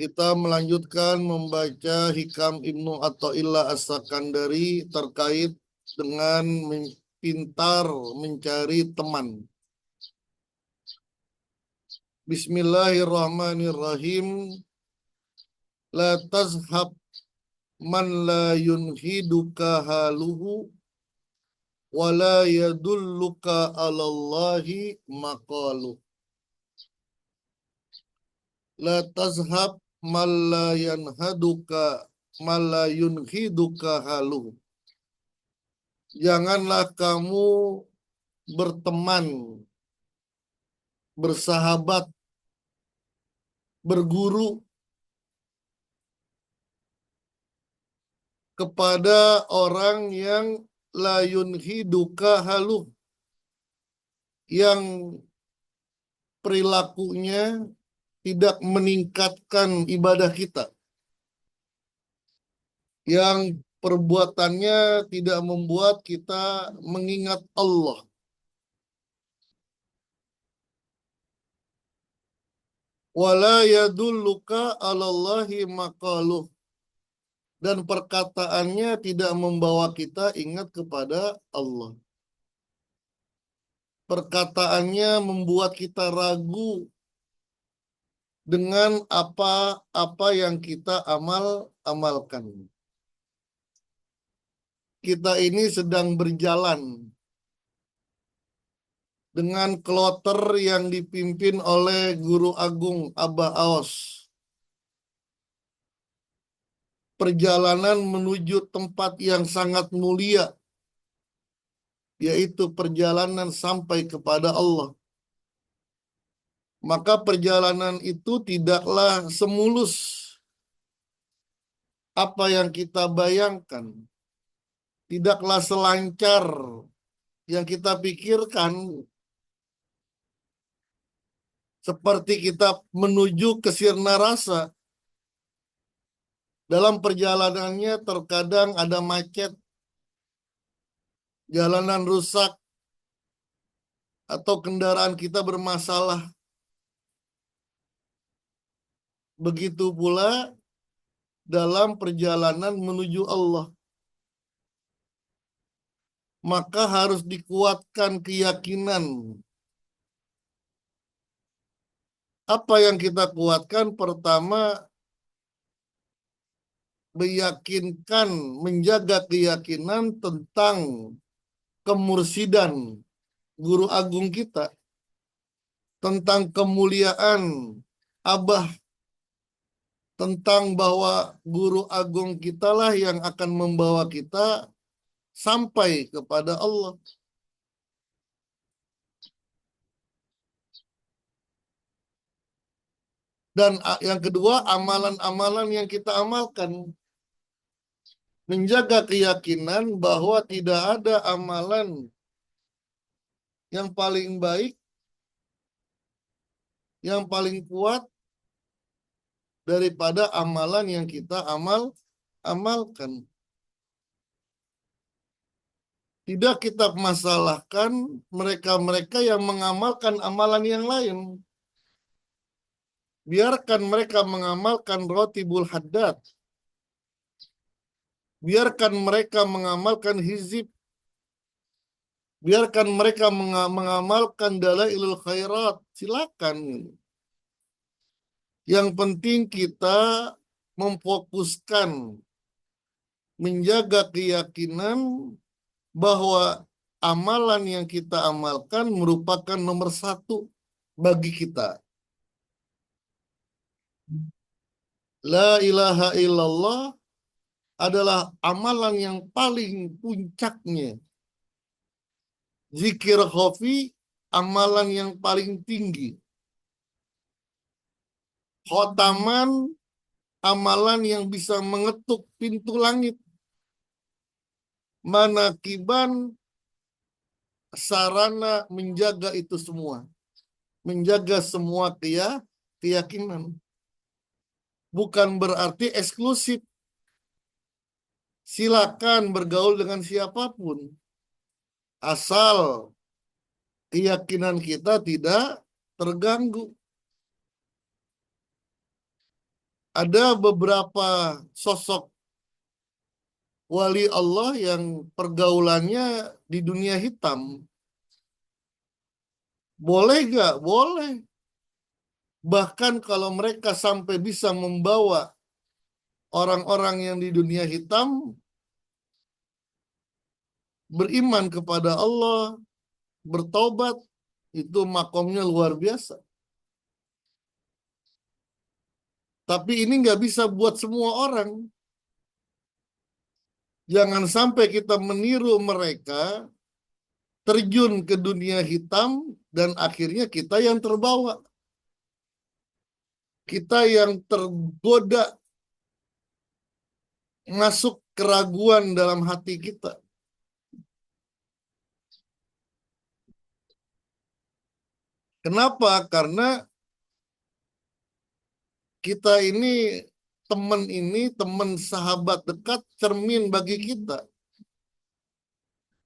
Kita melanjutkan membaca Hikam Ibnu Athaillah As-Sakandari terkait dengan pintar mencari teman. Bismillahirrahmanirrahim. La tazhab man la yunhiduka haluhu wa la yadulluka alallahi maqaluh. La tazhab man la yanhaduka man la yunhiduka haluhu. Janganlah kamu berteman, bersahabat, berguru kepada orang yang la yunhiduka haluh, yang perilakunya tidak meningkatkan ibadah kita, yang perbuatannya tidak membuat kita mengingat Allah. Wala yadulluka alallahi maqaluh, dan perkataannya tidak membawa kita ingat kepada Allah. Perkataannya membuat kita ragu dengan apa yang kita amalkan. Kita ini sedang berjalan dengan kloter yang dipimpin oleh Guru Agung Abah Aos. Perjalanan menuju tempat yang sangat mulia, yaitu perjalanan sampai kepada Allah. Maka perjalanan itu tidaklah semulus apa yang kita bayangkan, tidaklah selancar yang kita pikirkan, seperti kita menuju ke sirna rasa. Dalam perjalanannya terkadang ada macet, jalanan rusak, atau kendaraan kita bermasalah. Begitu pula dalam perjalanan menuju Allah. Maka harus dikuatkan keyakinan. Apa yang kita kuatkan? Pertama, meyakinkan, menjaga keyakinan tentang kemursidan Guru Agung kita, tentang kemuliaan Abah, tentang bahwa Guru Agung kita lah yang akan membawa kita sampai kepada Allah. Dan yang kedua, amalan-amalan yang kita amalkan. Menjaga keyakinan bahwa tidak ada amalan yang paling baik, yang paling kuat daripada amalan yang kita amalkan. Tidak kita masalahkan mereka-mereka yang mengamalkan amalan yang lain. Biarkan mereka mengamalkan rotibul haddad. Biarkan mereka mengamalkan hizib. Biarkan mereka mengamalkan dalailul khairat. Silakan. Yang penting kita memfokuskan, menjaga keyakinan bahwa amalan yang kita amalkan merupakan nomor satu bagi kita. La ilaha illallah adalah amalan yang paling puncaknya. Zikir khafi, amalan yang paling tinggi. Khotaman, amalan yang bisa mengetuk pintu langit. Manakiban, sarana menjaga itu semua. Menjaga semua keyakinan. Bukan berarti eksklusif. Silakan bergaul dengan siapapun. Asal keyakinan kita tidak terganggu. Ada beberapa sosok wali Allah yang pergaulannya di dunia hitam. Boleh gak? Boleh. Bahkan kalau mereka sampai bisa membawa orang-orang yang di dunia hitam beriman kepada Allah, bertobat, itu makomnya luar biasa. Tapi ini nggak bisa buat semua orang. Jangan sampai kita meniru mereka, terjun ke dunia hitam, dan akhirnya kita yang terbawa. Kita yang tergoda masuk keraguan dalam hati kita. Kenapa? Karena kita ini, teman sahabat dekat, cermin bagi kita.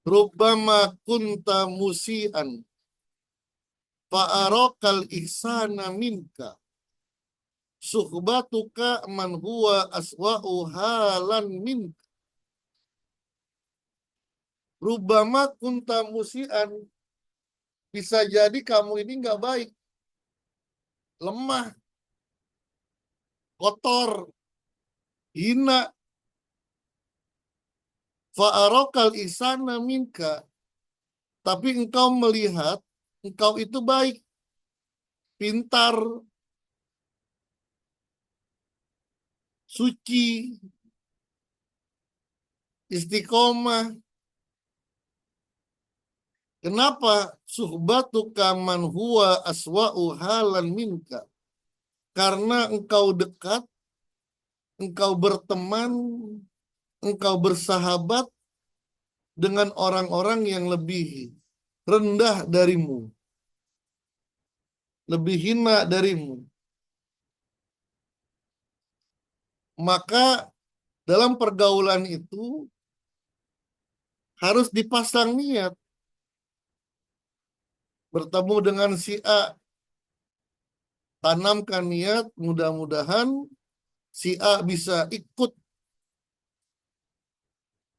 Rubbama kunta musian, fa'arokal ihsana minka. Suhbatuka man huwa aswa'u halan minka. Rubbama kunta musian. Bisa jadi kamu ini nggak baik, lemah, kotor, hina. Fa'arokal ihsana minka. Tapi engkau melihat engkau itu baik, pintar, suci, istiqomah. Kenapa? Suhbatuka man huwa aswa'u halan minka. Karena engkau dekat, engkau berteman, engkau bersahabat dengan orang-orang yang lebih rendah darimu, lebih hina darimu. Maka dalam pergaulan itu harus dipasang niat. Bertemu dengan si A, tanamkan niat, mudah-mudahan si A bisa ikut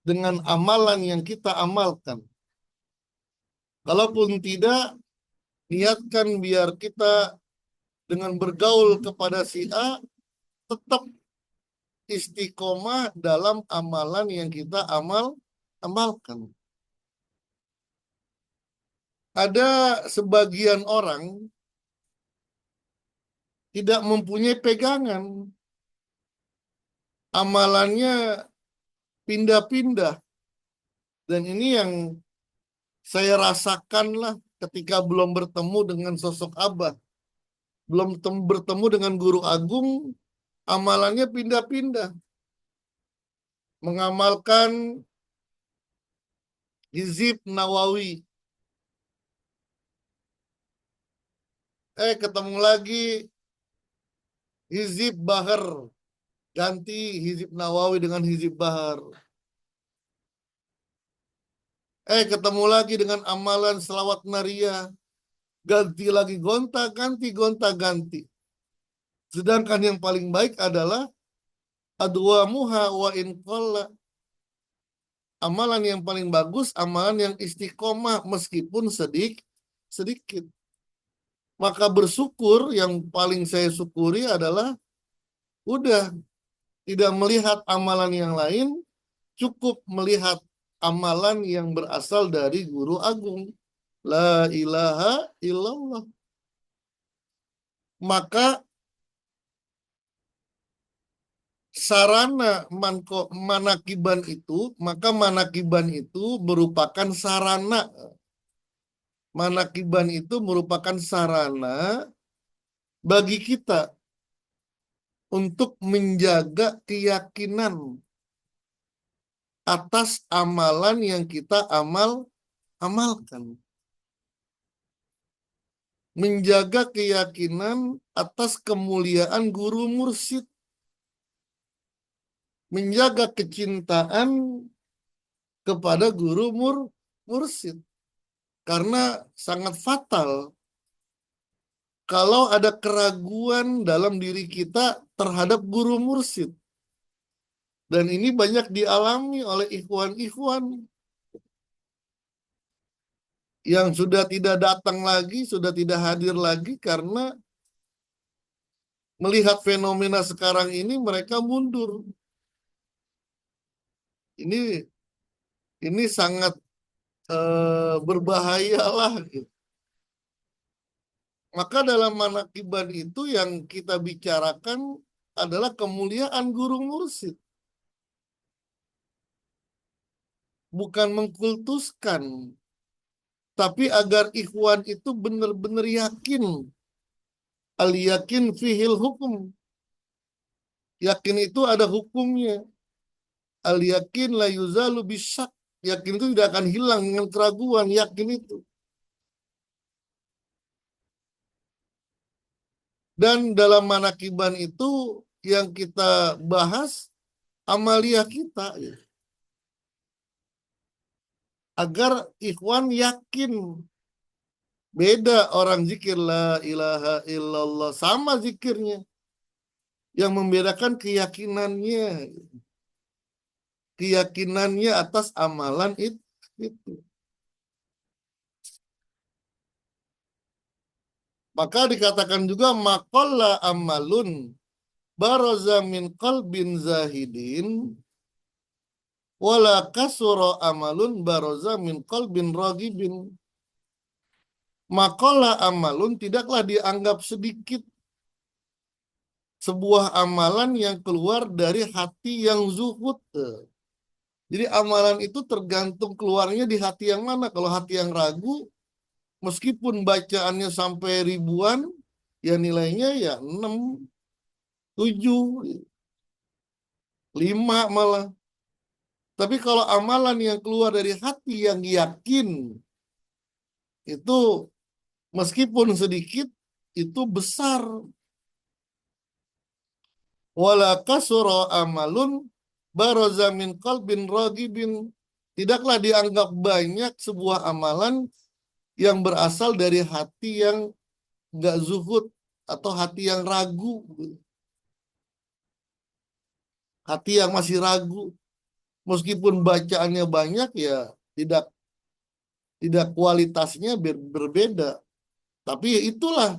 dengan amalan yang kita amalkan. Kalaupun tidak, niatkan biar kita dengan bergaul kepada si A tetap istiqomah dalam amalan yang kita amalkan. Ada sebagian orang tidak mempunyai pegangan. Amalannya pindah-pindah. Dan ini yang saya rasakan lah ketika belum bertemu dengan sosok Abah. Belum bertemu dengan Guru Agung, amalannya pindah-pindah. Mengamalkan Hizib Nawawi. Ketemu lagi Hizib Bahar. Ganti Hizib Nawawi dengan Hizib Bahar. Ketemu lagi dengan amalan selawat Nariyah. Ganti lagi, gonta-ganti, gonta-ganti. Sedangkan yang paling baik adalah adwa muha wa in qalla. Amalan yang paling bagus, amalan yang istiqomah meskipun sedikit. Maka bersyukur, yang paling saya syukuri adalah udah tidak melihat amalan yang lain, cukup melihat amalan yang berasal dari Guru Agung. La ilaha illallah. Maka sarana manakiban itu merupakan sarana. Manakiban itu merupakan sarana bagi kita untuk menjaga keyakinan atas amalan yang kita amalkan. Menjaga keyakinan atas kemuliaan guru mursyid. Menjaga kecintaan kepada guru mursyid. Karena sangat fatal kalau ada keraguan dalam diri kita terhadap guru mursyid. Dan ini banyak dialami oleh ikhwan-ikhwan yang sudah tidak datang lagi, sudah tidak hadir lagi karena melihat fenomena sekarang ini mereka mundur. Ini sangat berbahaya lah gitu. Maka dalam manakiban itu yang kita bicarakan adalah kemuliaan guru mursyid. Bukan mengkultuskan, tapi agar ikhwan itu benar-benar yakin. Al-yakin fihil hukum. Yakin itu ada hukumnya. Al-yakin la yuzalu bisyak. Yakin itu tidak akan hilang dengan keraguan. Yakin itu. Dan dalam manakiban itu yang kita bahas amalia kita. Agar ikhwan yakin. Beda orang zikir la ilaha illallah. Sama zikirnya. Yang membedakan keyakinannya. Keyakinannya atas amalan itu. Maka dikatakan juga maqalla amalun baraza min qalbin zahidin wala kasura amalun baraza min qalbin ragibin. Maqalla amalun tidaklah dianggap sedikit sebuah amalan yang keluar dari hati yang zuhud. Jadi amalan itu tergantung keluarnya di hati yang mana. Kalau hati yang ragu, meskipun bacaannya sampai ribuan, ya nilainya ya 6, 7, 5 malah. Tapi kalau amalan yang keluar dari hati yang yakin, itu meskipun sedikit, itu besar. Wala kasura amalun baraza min qalbin ragibin. Tidaklah dianggap banyak sebuah amalan yang berasal dari hati yang nggak zuhud atau hati yang ragu, hati yang masih ragu, meskipun bacaannya banyak ya tidak kualitasnya berbeda. Tapi ya itulah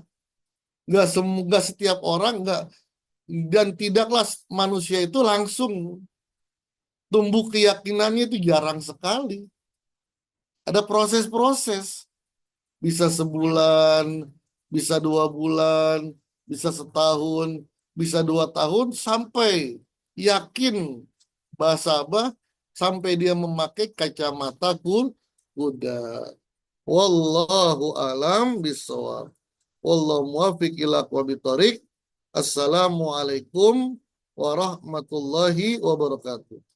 nggak setiap orang nggak, dan tidaklah manusia itu langsung tumbuh keyakinannya, itu jarang sekali. Ada proses-proses. Bisa sebulan, bisa 2 bulan, bisa setahun, bisa 2 tahun, sampai yakin bahasa apa, sampai dia memakai kacamata kuda. Wallahu alam bisawab. Wallahu muwaffiq ila aqwamit thoriq. Assalamualaikum warahmatullahi wabarakatuh.